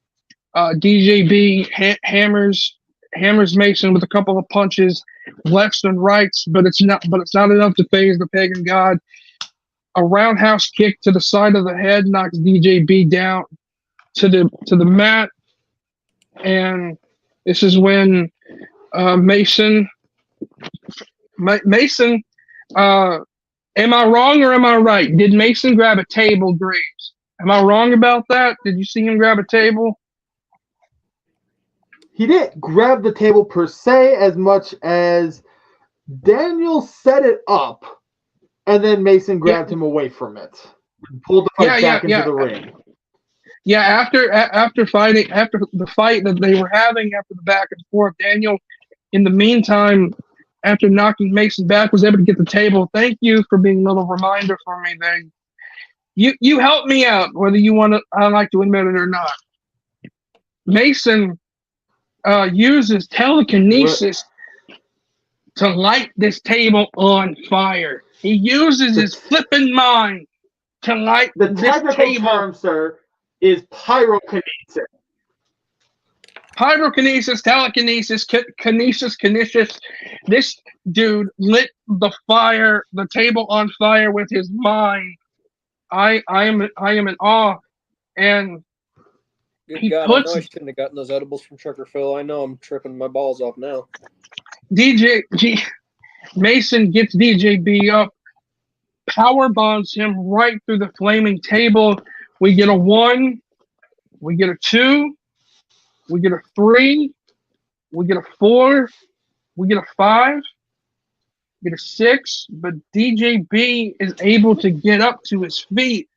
DJB hammers Mason with a couple of punches, lefts and rights, but it's not enough to phase the pagan god. A roundhouse kick to the side of the head knocks DJB down to the mat, and this is when Mason. Am I wrong or am I right? Did Mason grab a table, Graves? Am I wrong about that? Did you see him grab a table? He didn't grab the table per se, as much as Daniel set it up, and then Mason grabbed him away from it, and pulled the fight back into the ring. Yeah, after the fight that they were having, after the back and forth, Daniel, in the meantime, after knocking Mason back, was able to get the table. Thank you for being a little reminder for me there. You helped me out, whether I like to admit it or not. Mason uses telekinesis to light this table on fire. He uses his flipping mind to light this table. The technical term, sir, is pyrokinesis. Pyrokinesis, telekinesis, kinesis. This dude lit the table on fire with his mind. I am in awe, and Good God, I know I shouldn't have gotten those edibles from Trucker Phil. I know I'm tripping my balls off now. Mason gets DJB up, power bombs him right through the flaming table. We get a 1, we get a 2, we get a 3, we get a 4, we get a 5, we get a 6, but DJB is able to get up to his feet,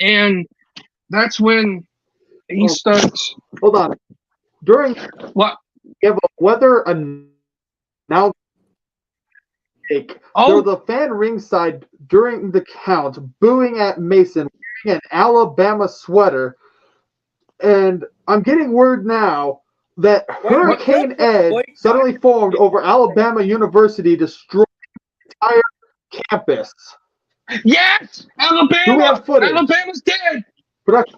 and that's when he starts. Hold on. During what? You have a weather announcement. There was a fan ringside during the count booing at Mason wearing an Alabama sweater, and I'm getting word now that Hurricane Ed suddenly formed over Alabama University, destroying the entire campus. Yes, Alabama. Do we have footage? Alabama's dead. Production.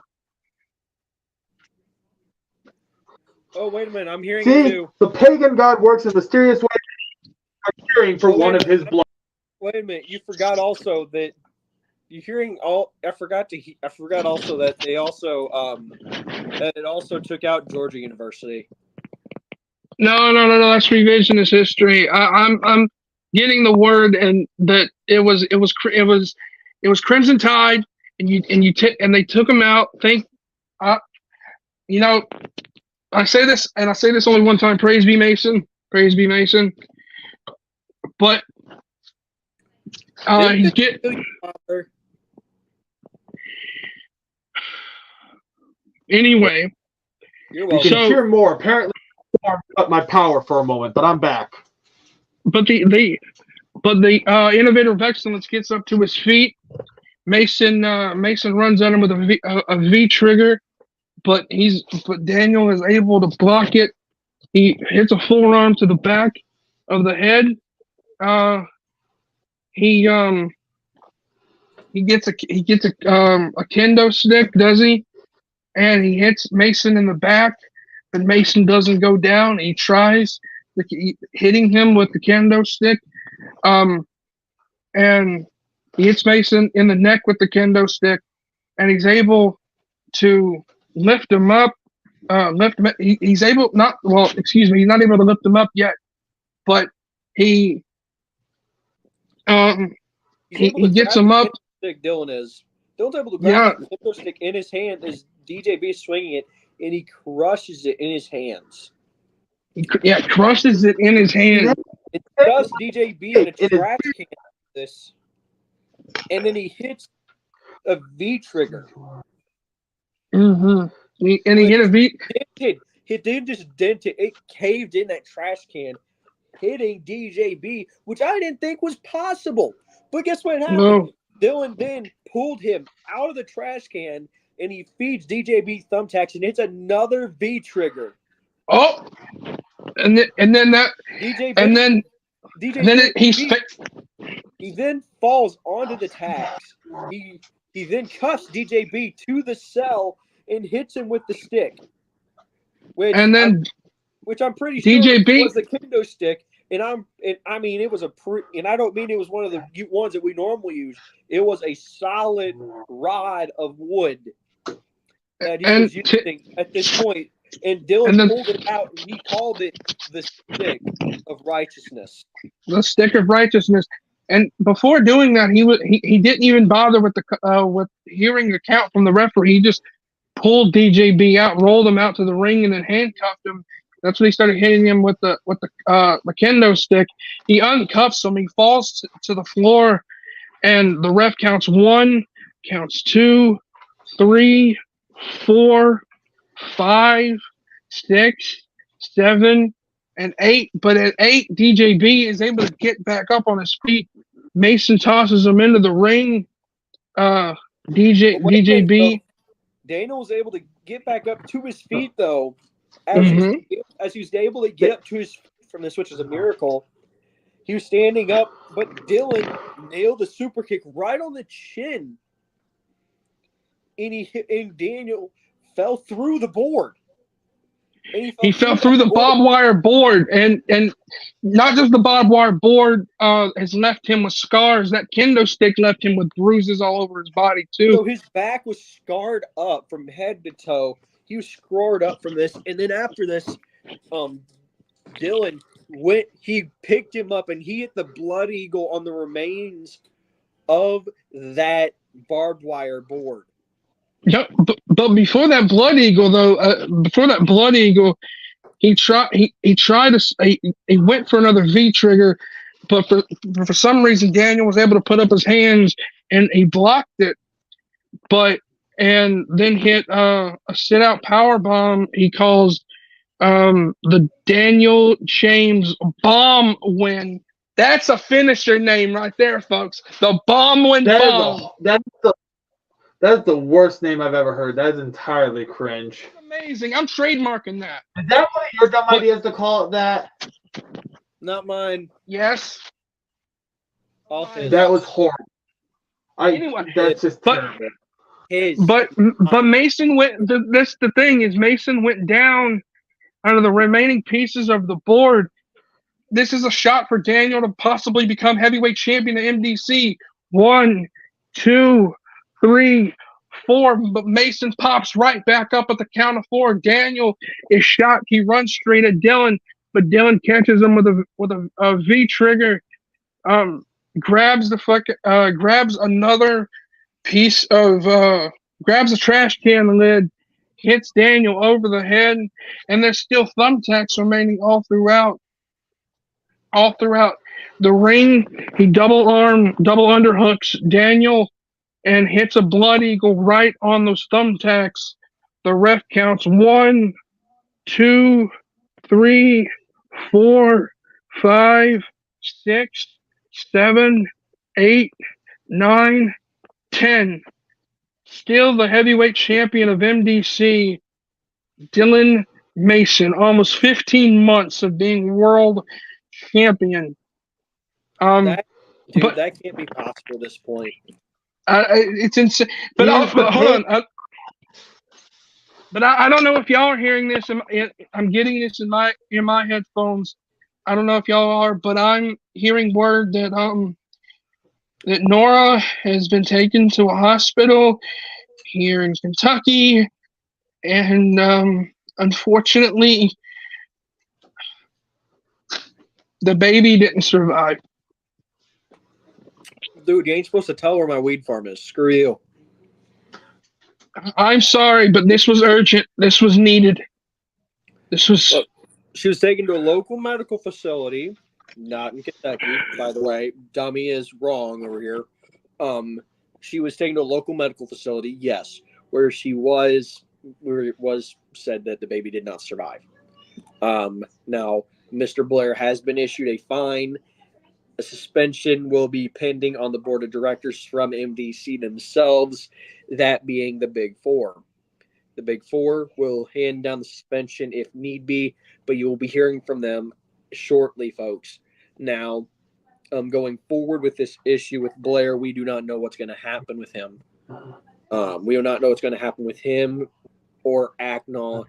Oh, wait a minute. I'm hearing it too. The pagan god works in mysterious ways. I'm hearing for one of his blood. Wait a minute. You forgot also that you're hearing all. I forgot also that they also that it also took out Georgia University. No. That's revisionist history. I'm getting the word, and that it was Crimson Tide, and they took him out. I say this, and I say this only one time. Praise be Mason. Praise be Mason. But he's get. Anyway, You're You welcome. can hear more. Apparently, I cut my power for a moment, but I'm back. But the innovator of excellence gets up to his feet. Mason runs at him with a V trigger, but Daniel is able to block it. He hits a forearm to the back of the head. He gets a kendo stick, does he? And he hits Mason in the back, but Mason doesn't go down. He tries hitting him with the kendo stick, and he hits Mason in the neck with the kendo stick, and he's able to lift him up. He's able not well. Excuse me. He's not able to lift him up yet, but he gets him up. Stick Dylan is. Dylan's able to grab that kendo stick in his hand as DJB is swinging it, and he crushes it in his hands. Crushes it in his hand. It does DJB in a trash can this, and then he hits a V trigger. Mm-hmm. And he hit a V. It didn't just dent it; it caved in that trash can, hitting DJB, which I didn't think was possible. But guess what happened? No. Dylan then pulled him out of the trash can, and he feeds DJB thumbtacks and hits another V trigger. Oh, and then that DJB, and then he then falls onto the tags. He then cuffs DJB to the cell and hits him with the stick. Which I'm pretty sure was the kendo stick. And I mean, it was and I don't mean it was one of the ones that we normally use. It was a solid rod of wood that he was using at this point. And Dylan pulled it out, and he called it the stick of righteousness. The stick of righteousness. And before doing that, he didn't even bother with hearing the count from the referee. He just pulled DJB out, rolled him out to the ring, and then handcuffed him. That's when he started hitting him with the kendo stick. He uncuffs him. He falls to the floor, and the ref counts 1, counts 2, 3, 4, 5, 6, 7, and 8. But at 8, DJB is able to get back up on his feet. Mason tosses him into the ring. DJB. Daniel was able to get back up to his feet, though. As he was able to get up to his feet from this, which is a miracle. He was standing up, but Dylan nailed the super kick right on the chin. And Daniel fell through the board. He fell through the barbed wire board, and not just the barbed wire board has left him with scars. That kendo stick left him with bruises all over his body too. So his back was scarred up from head to toe. He was scarred up from this, and then after this, Dylan went. He picked him up, and he hit the blood eagle on the remains of that barbed wire board. Yeah, but before that blood eagle, though, he went for another V trigger, but for some reason Daniel was able to put up his hands and he blocked it, and then hit a sit out power bomb. He calls the Daniel James bomb win. That's a finisher name right there, folks. The bomb win bomb. That's the worst name I've ever heard. That is entirely cringe. Amazing. I'm trademarking that. Is that one of your dumb ideas to call it that? Not mine. Yes. That was horrible. That's just terrible. But Mason went. That's the thing is Mason went down out of the remaining pieces of the board. This is a shot for Daniel to possibly become heavyweight champion of MDC. 1, 2, 3, 4. But Mason pops right back up at the count of 4. Daniel is shot. He runs straight at Dylan, but Dylan catches him with a V trigger. Grabs another piece of grabs a trash can lid, hits Daniel over the head, and there's still thumbtacks remaining all throughout the ring. He double underhooks Daniel and hits a blood eagle right on those thumbtacks. The ref counts 1, 2, 3, 4, 5, 6, 7, 8, 9, 10. Still the heavyweight champion of MDC, Dylan Mason, almost 15 months of being world champion. That but can't be possible at this point. it's insane. But hold on. But I don't know if y'all are hearing this. I'm getting this in my headphones. I don't know if y'all are, but I'm hearing word that that Nora has been taken to a hospital here in Kentucky, and unfortunately, the baby didn't survive. Dude, you ain't supposed to tell where my weed farm is. Screw you. I'm sorry, but this was urgent. This was needed. This was. Look, she was taken to a local medical facility, not in Kentucky, by the way. Dummy is wrong over here. She was taken to a local medical facility, yes, where it was said that the baby did not survive. Now, Mr. Blair has been issued a fine. A suspension will be pending on the board of directors from MDC themselves, that being the Big Four. The Big Four will hand down the suspension if need be, but you will be hearing from them shortly, folks. Now, going forward with this issue with Blair, we do not know what's going to happen with him. We do not know what's going to happen with him or Acknall.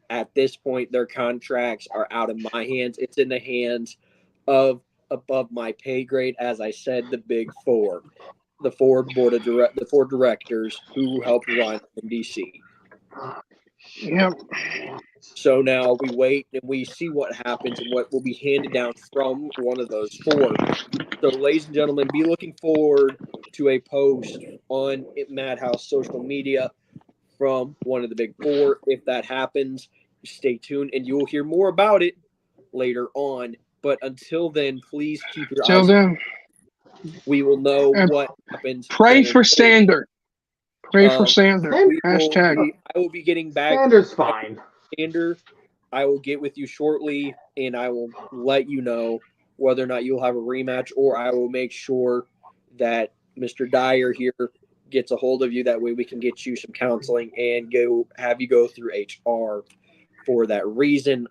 At this point, their contracts are out of my hands. It's in the hands of above my pay grade, as I said, the Big Four, the four directors who help run MDC. Yep. So now we wait and we see what happens and what will be handed down from one of those four. So, ladies and gentlemen, be looking forward to a post on Madhouse social media from one of the Big Four. If that happens, stay tuned and you will hear more about it later on. But until then, please keep your eyes. Then, we will know what happens. Pray for Sander. Pray for Sander. Hashtag. I will be getting back. Sander's fine. Sander, I will get with you shortly, and I will let you know whether or not you'll have a rematch, or I will make sure that Mr. Dyer here gets a hold of you. That way we can get you some counseling and have you go through HR for that reason.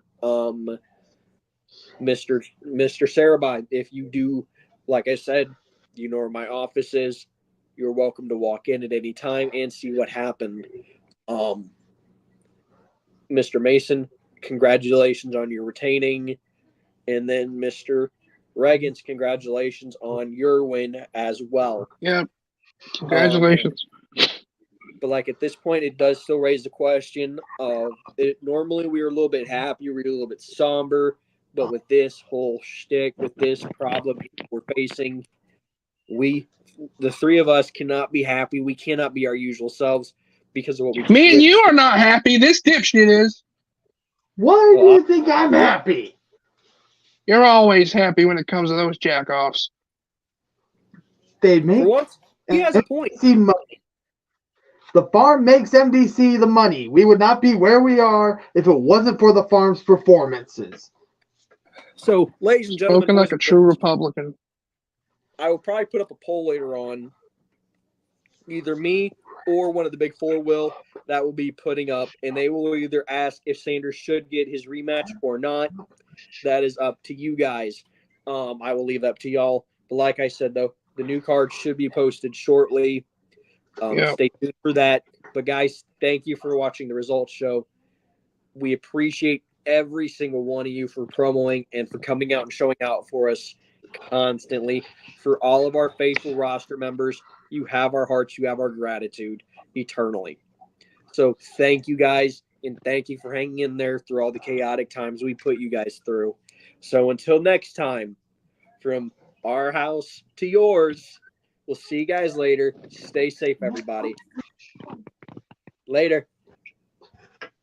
Mr. Sarabai, if you do, like I said, you know where my office is. You're welcome to walk in at any time and see what happened. Mr. Mason, congratulations on your retaining. And then Mr. Reagans, congratulations on your win as well. Yeah, congratulations. But like at this point, it does still raise the question of it. Normally we were a little bit happy, we were a little bit somber. But with this whole shtick, with this problem we're facing, the three of us cannot be happy. We cannot be our usual selves because of what we just Me and you are not happy. This dipshit is. Why do you think I'm happy? You're always happy when it comes to those jackoffs. They make for once, he has a point. Money. The farm makes MDC the money. We would not be where we are if it wasn't for the farm's performances. So, ladies and gentlemen, spoken like a true Republican. I will probably put up a poll later on. Either me or one of the Big Four will. That will be putting up, and they will either ask if Sanders should get his rematch or not. That is up to you guys. I will leave that up to y'all. But like I said, though, the new card should be posted shortly. Stay tuned for that. But guys, thank you for watching the results show. We appreciate every single one of you for promoting and for coming out and showing out for us constantly. For all of our faithful roster members, you have our hearts, you have our gratitude eternally. So thank you guys, and thank you for hanging in there through all the chaotic times we put you guys through. So until next time, from our house to yours, we'll see you guys later. Stay safe, everybody. Later.